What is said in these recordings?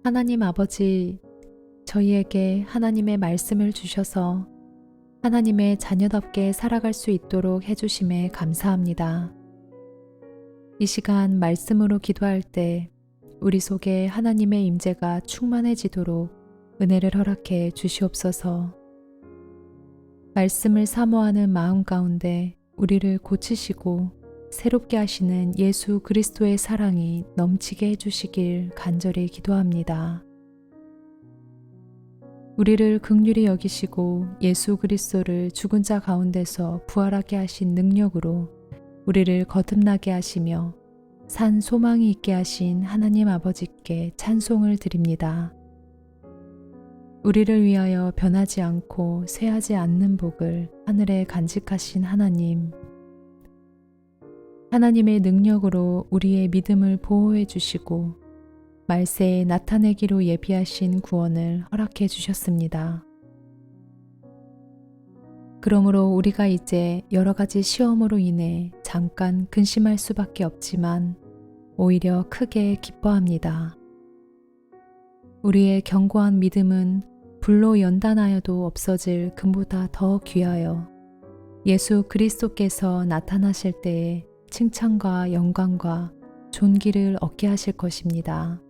하나님 아버지, 저희에게 하나님의 말씀을 주셔서 하나님의 자녀답게 살아갈 수 있도록 해주심에 감사합니다. 이 시간 말씀으로 기도할 때 우리 속에 하나님의 임재가 충만해지도록 은혜를 허락해 주시옵소서. 말씀을 사모하는 마음 가운데 우리를 고치시고 새롭게 하시는 예수 그리스도의 사랑이 넘치게 해주시길 간절히 기도합니다. 우리를 긍휼히 여기시고 예수 그리스도를 죽은 자 가운데서 부활하게 하신 능력으로 우리를 거듭나게 하시며 산 소망이 있게 하신 하나님 아버지께 찬송을 드립니다. 우리를 위하여 변하지 않고 쇠하지 않는 복을 하늘에 간직하신 하나님, 하나님의 능력으로 우리의 믿음을 보호해 주시고 말세에 나타내기로 예비하신 구원을 허락해 주셨습니다. 그러므로 우리가 이제 여러 가지 시험으로 인해 잠깐 근심할 수밖에 없지만 오히려 크게 기뻐합니다. 우리의 견고한 믿음은 불로 연단하여도 없어질 금보다 더 귀하여 예수 그리스도께서 나타나실 때에 칭찬과 영광과 존귀를 얻게 하실 것입니다.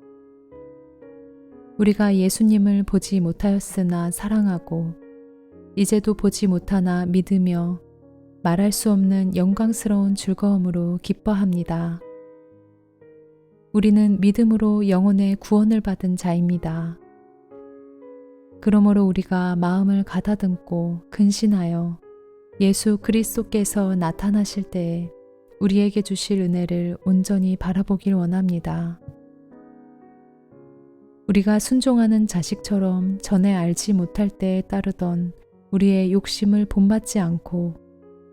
우리가 예수님을 보지 못하였으나 사랑하고 이제도 보지 못하나 믿으며 말할 수 없는 영광스러운 즐거움으로 기뻐합니다. 우리는 믿음으로 영혼의 구원을 받은 자입니다. 그러므로 우리가 마음을 가다듬고 근신하여 예수 그리스도께서 나타나실 때에 우리에게 주실 은혜를 온전히 바라보길 원합니다. 우리가 순종하는 자식처럼 전에 알지 못할 때에 따르던 우리의 욕심을 본받지 않고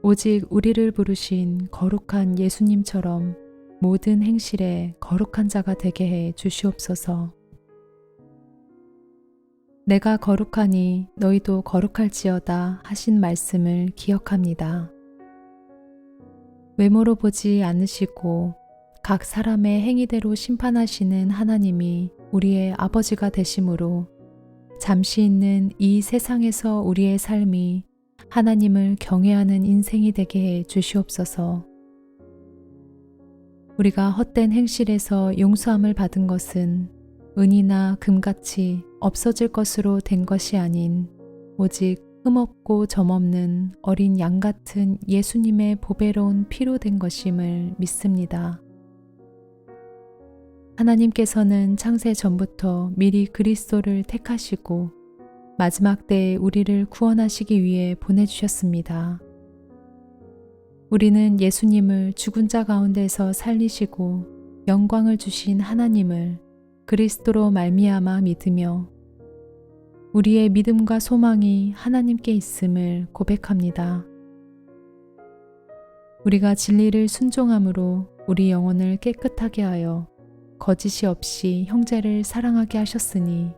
오직 우리를 부르신 거룩한 예수님처럼 모든 행실에 거룩한 자가 되게 해 주시옵소서. 내가 거룩하니 너희도 거룩할지어다 하신 말씀을 기억합니다. 외모로 보지 않으시고 각 사람의 행위대로 심판하시는 하나님이 우리의 아버지가 되심으로 잠시 있는 이 세상에서 우리의 삶이 하나님을 경외하는 인생이 되게 해 주시옵소서. 우리가 헛된 행실에서 용서함을 받은 것은 은이나 금같이 없어질 것으로 된 것이 아닌 오직 흠없고 점없는 어린 양 같은 예수님의 보배로운 피로 된 것임을 믿습니다. 하나님께서는 창세 전부터 미리 그리스도를 택하시고 마지막 때에 우리를 구원하시기 위해 보내주셨습니다. 우리는 예수님을 죽은 자 가운데서 살리시고 영광을 주신 하나님을 그리스도로 말미암아 믿으며 우리의 믿음과 소망이 하나님께 있음을 고백합니다. 우리가 진리를 순종함으로 우리 영혼을 깨끗하게 하여 거짓이 없이 형제를 사랑하게 하셨으니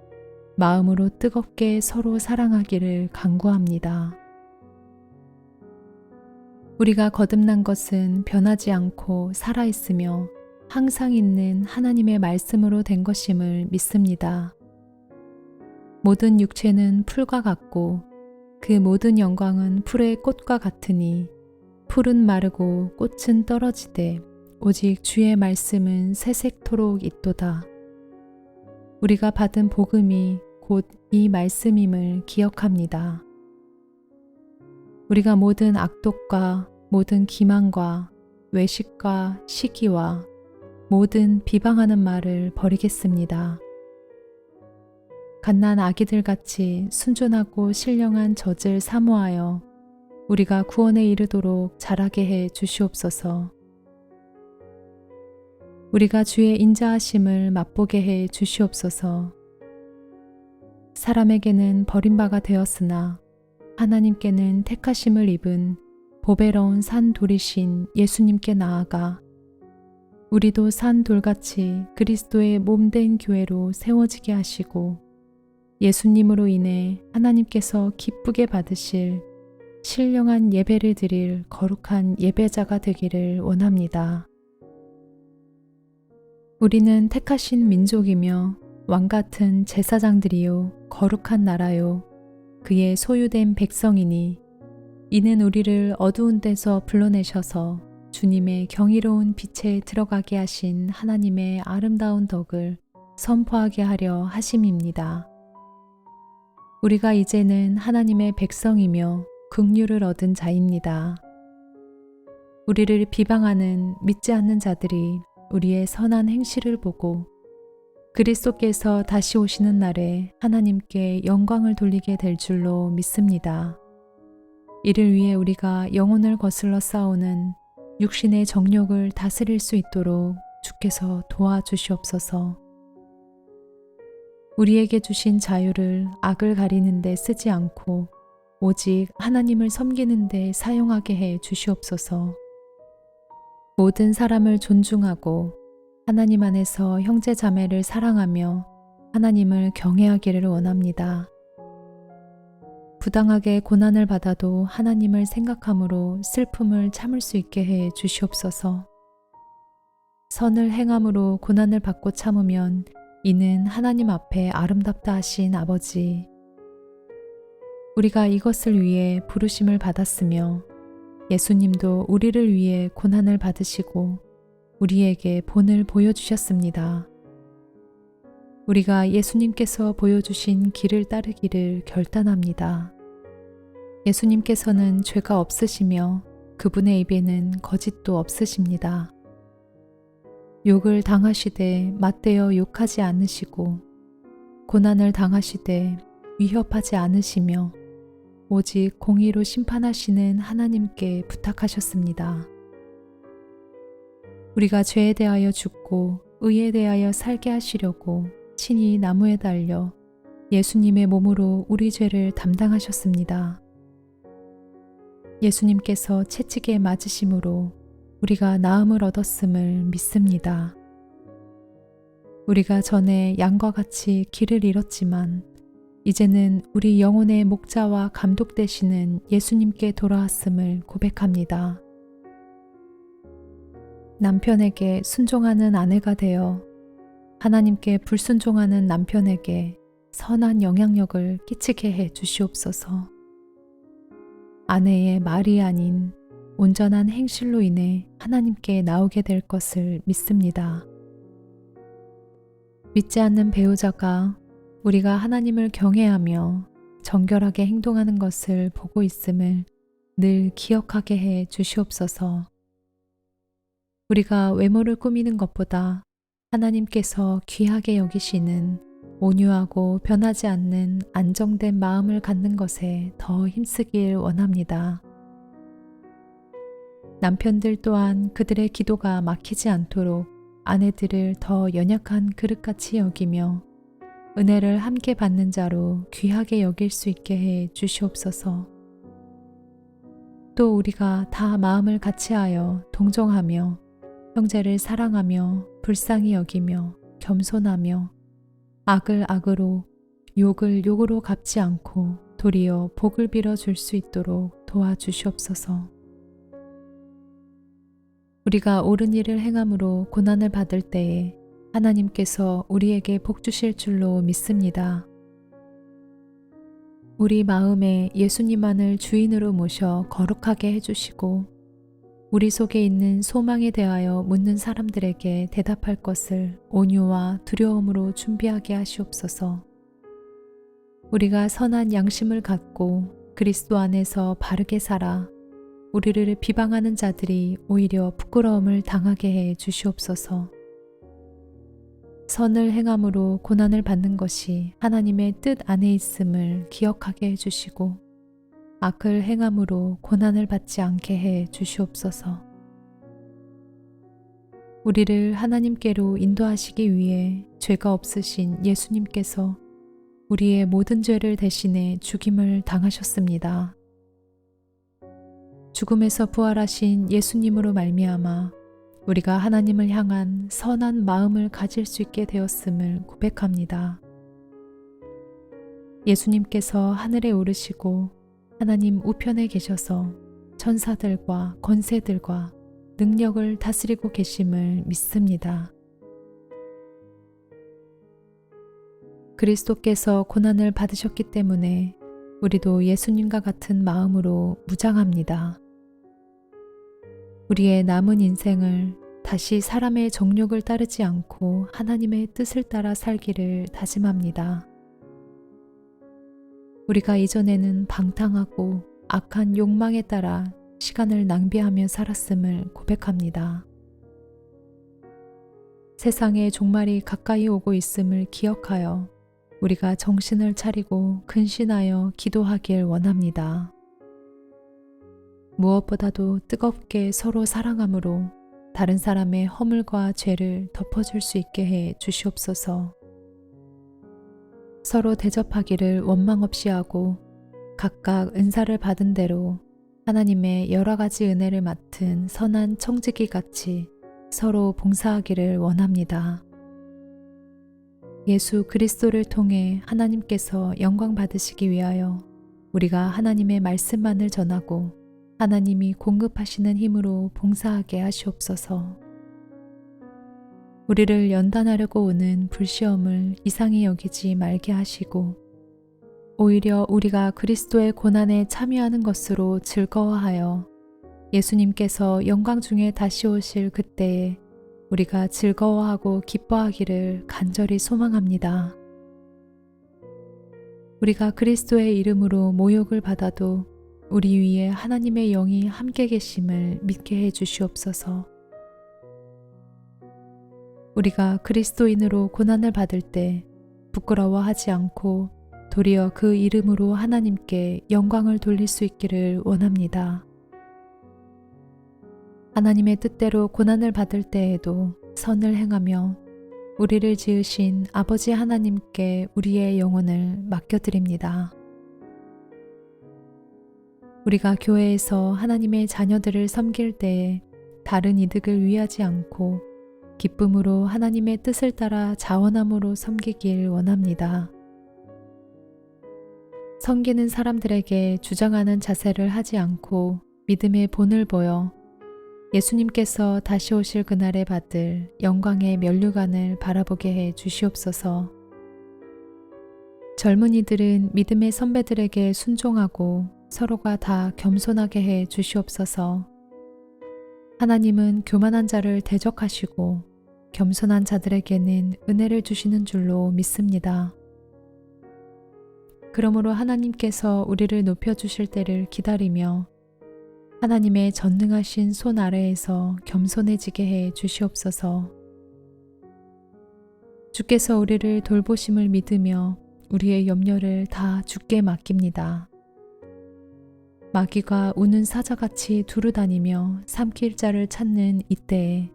마음으로 뜨겁게 서로 사랑하기를 간구합니다. 우리가 거듭난 것은 변하지 않고 살아있으며 항상 있는 하나님의 말씀으로 된 것임을 믿습니다. 모든 육체는 풀과 같고 그 모든 영광은 풀의 꽃과 같으니 풀은 마르고 꽃은 떨어지되 오직 주의 말씀은 새색토록 있도다. 우리가 받은 복음이 곧 이 말씀임을 기억합니다. 우리가 모든 악독과 모든 기만과 외식과 시기와 모든 비방하는 말을 버리겠습니다. 갓난 아기들같이 순전하고 신령한 젖을 사모하여 우리가 구원에 이르도록 자라게 해 주시옵소서. 우리가 주의 인자하심을 맛보게 해 주시옵소서. 사람에게는 버림바가 되었으나 하나님께는 택하심을 입은 보배로운 산 돌이신 예수님께 나아가 우리도 산 돌같이 그리스도의 몸된 교회로 세워지게 하시고 예수님으로 인해 하나님께서 기쁘게 받으실 신령한 예배를 드릴 거룩한 예배자가 되기를 원합니다. 우리는 택하신 민족이며 왕같은 제사장들이요 거룩한 나라요 그의 소유된 백성이니 이는 우리를 어두운 데서 불러내셔서 주님의 경이로운 빛에 들어가게 하신 하나님의 아름다운 덕을 선포하게 하려 하심입니다. 우리가 이제는 하나님의 백성이며 긍휼을 얻은 자입니다. 우리를 비방하는 믿지 않는 자들이 우리의 선한 행실을 보고 그리스도께서 다시 오시는 날에 하나님께 영광을 돌리게 될 줄로 믿습니다. 이를 위해 우리가 영혼을 거슬러 싸우는 육신의 정욕을 다스릴 수 있도록 주께서 도와주시옵소서. 우리에게 주신 자유를 악을 가리는 데 쓰지 않고 오직 하나님을 섬기는 데 사용하게 해 주시옵소서. 모든 사람을 존중하고 하나님 안에서 형제 자매를 사랑하며 하나님을 경외하기를 원합니다. 부당하게 고난을 받아도 하나님을 생각함으로 슬픔을 참을 수 있게 해 주시옵소서. 선을 행함으로 고난을 받고 참으면 이는 하나님 앞에 아름답다 하신 아버지. 우리가 이것을 위해 부르심을 받았으며 예수님도 우리를 위해 고난을 받으시고 우리에게 본을 보여주셨습니다. 우리가 예수님께서 보여주신 길을 따르기를 결단합니다. 예수님께서는 죄가 없으시며 그분의 입에는 거짓도 없으십니다. 욕을 당하시되 맞대어 욕하지 않으시고 고난을 당하시되 위협하지 않으시며 오직 공의로 심판하시는 하나님께 부탁하셨습니다. 우리가 죄에 대하여 죽고 의에 대하여 살게 하시려고 친히 나무에 달려 예수님의 몸으로 우리 죄를 담당하셨습니다. 예수님께서 채찍에 맞으심으로 우리가 나음을 얻었음을 믿습니다. 우리가 전에 양과 같이 길을 잃었지만 이제는 우리 영혼의 목자와 감독 되시는 예수님께 돌아왔음을 고백합니다. 남편에게 순종하는 아내가 되어 하나님께 불순종하는 남편에게 선한 영향력을 끼치게 해 주시옵소서. 아내의 말이 아닌 온전한 행실로 인해 하나님께 나오게 될 것을 믿습니다. 믿지 않는 배우자가 우리가 하나님을 경외하며 정결하게 행동하는 것을 보고 있음을 늘 기억하게 해 주시옵소서. 우리가 외모를 꾸미는 것보다 하나님께서 귀하게 여기시는 온유하고 변하지 않는 안정된 마음을 갖는 것에 더 힘쓰길 원합니다. 남편들 또한 그들의 기도가 막히지 않도록 아내들을 더 연약한 그릇같이 여기며 은혜를 함께 받는 자로 귀하게 여길 수 있게 해 주시옵소서. 또 우리가 다 마음을 같이하여 동정하며 형제를 사랑하며 불쌍히 여기며 겸손하며 악을 악으로 욕을 욕으로 갚지 않고 도리어 복을 빌어 줄 수 있도록 도와주시옵소서. 우리가 옳은 일을 행함으로 고난을 받을 때에 하나님께서 우리에게 복 주실 줄로 믿습니다. 우리 마음에 예수님만을 주인으로 모셔 거룩하게 해주시고 우리 속에 있는 소망에 대하여 묻는 사람들에게 대답할 것을 온유와 두려움으로 준비하게 하시옵소서. 우리가 선한 양심을 갖고 그리스도 안에서 바르게 살아 우리를 비방하는 자들이 오히려 부끄러움을 당하게 해 주시옵소서. 선을 행함으로 고난을 받는 것이 하나님의 뜻 안에 있음을 기억하게 해주시고 악을 행함으로 고난을 받지 않게 해 주시옵소서. 우리를 하나님께로 인도하시기 위해 죄가 없으신 예수님께서 우리의 모든 죄를 대신해 죽임을 당하셨습니다. 죽음에서 부활하신 예수님으로 말미암아 우리가 하나님을 향한 선한 마음을 가질 수 있게 되었음을 고백합니다. 예수님께서 하늘에 오르시고 하나님 우편에 계셔서 천사들과 권세들과 능력을 다스리고 계심을 믿습니다. 그리스도께서 고난을 받으셨기 때문에 우리도 예수님과 같은 마음으로 무장합니다. 우리의 남은 인생을 다시 사람의 정욕을 따르지 않고 하나님의 뜻을 따라 살기를 다짐합니다. 우리가 이전에는 방탕하고 악한 욕망에 따라 시간을 낭비하며 살았음을 고백합니다. 세상의 종말이 가까이 오고 있음을 기억하여 우리가 정신을 차리고 근신하여 기도하길 원합니다. 무엇보다도 뜨겁게 서로 사랑함으로 다른 사람의 허물과 죄를 덮어줄 수 있게 해 주시옵소서. 서로 대접하기를 원망 없이 하고 각각 은사를 받은 대로 하나님의 여러 가지 은혜를 맡은 선한 청지기 같이 서로 봉사하기를 원합니다. 예수 그리스도를 통해 하나님께서 영광 받으시기 위하여 우리가 하나님의 말씀만을 전하고 하나님이 공급하시는 힘으로 봉사하게 하시옵소서. 우리를 연단하려고 오는 불시험을 이상히 여기지 말게 하시고 오히려 우리가 그리스도의 고난에 참여하는 것으로 즐거워하여 예수님께서 영광 중에 다시 오실 그때에 우리가 즐거워하고 기뻐하기를 간절히 소망합니다. 우리가 그리스도의 이름으로 모욕을 받아도 우리 위에 하나님의 영이 함께 계심을 믿게 해 주시옵소서. 우리가 그리스도인으로 고난을 받을 때 부끄러워하지 않고 도리어 그 이름으로 하나님께 영광을 돌릴 수 있기를 원합니다. 하나님의 뜻대로 고난을 받을 때에도 선을 행하며 우리를 지으신 아버지 하나님께 우리의 영혼을 맡겨드립니다. 우리가 교회에서 하나님의 자녀들을 섬길 때에 다른 이득을 위하지 않고 기쁨으로 하나님의 뜻을 따라 자원함으로 섬기길 원합니다. 섬기는 사람들에게 주장하는 자세를 하지 않고 믿음의 본을 보여 예수님께서 다시 오실 그날에 받을 영광의 면류관을 바라보게 해 주시옵소서. 젊은이들은 믿음의 선배들에게 순종하고 서로가 다 겸손하게 해 주시옵소서. 하나님은 교만한 자를 대적하시고 겸손한 자들에게는 은혜를 주시는 줄로 믿습니다. 그러므로 하나님께서 우리를 높여주실 때를 기다리며 하나님의 전능하신 손 아래에서 겸손해지게 해 주시옵소서. 주께서 우리를 돌보심을 믿으며 우리의 염려를 다 주께 맡깁니다. 마귀가 우는 사자같이 두루다니며 삼킬 자를 찾는 이때에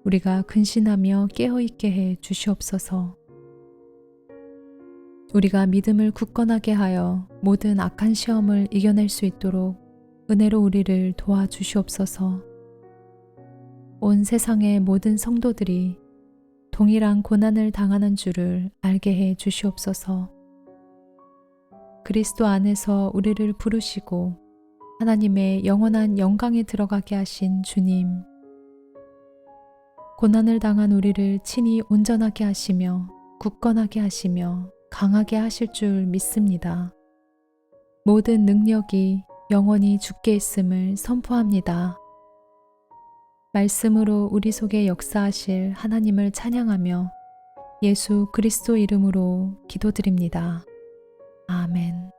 우리가 근신하며 깨어있게 해 주시옵소서. 우리가 믿음을 굳건하게 하여 모든 악한 시험을 이겨낼 수 있도록 은혜로 우리를 도와주시옵소서. 온 세상의 모든 성도들이 동일한 고난을 당하는 줄을 알게 해 주시옵소서. 그리스도 안에서 우리를 부르시고 하나님의 영원한 영광에 들어가게 하신 주님, 고난을 당한 우리를 친히 온전하게 하시며 굳건하게 하시며 강하게 하실 줄 믿습니다. 모든 능력이 영원히 주께 있음을 선포합니다. 말씀으로 우리 속에 역사하실 하나님을 찬양하며 예수 그리스도 이름으로 기도드립니다. 아멘.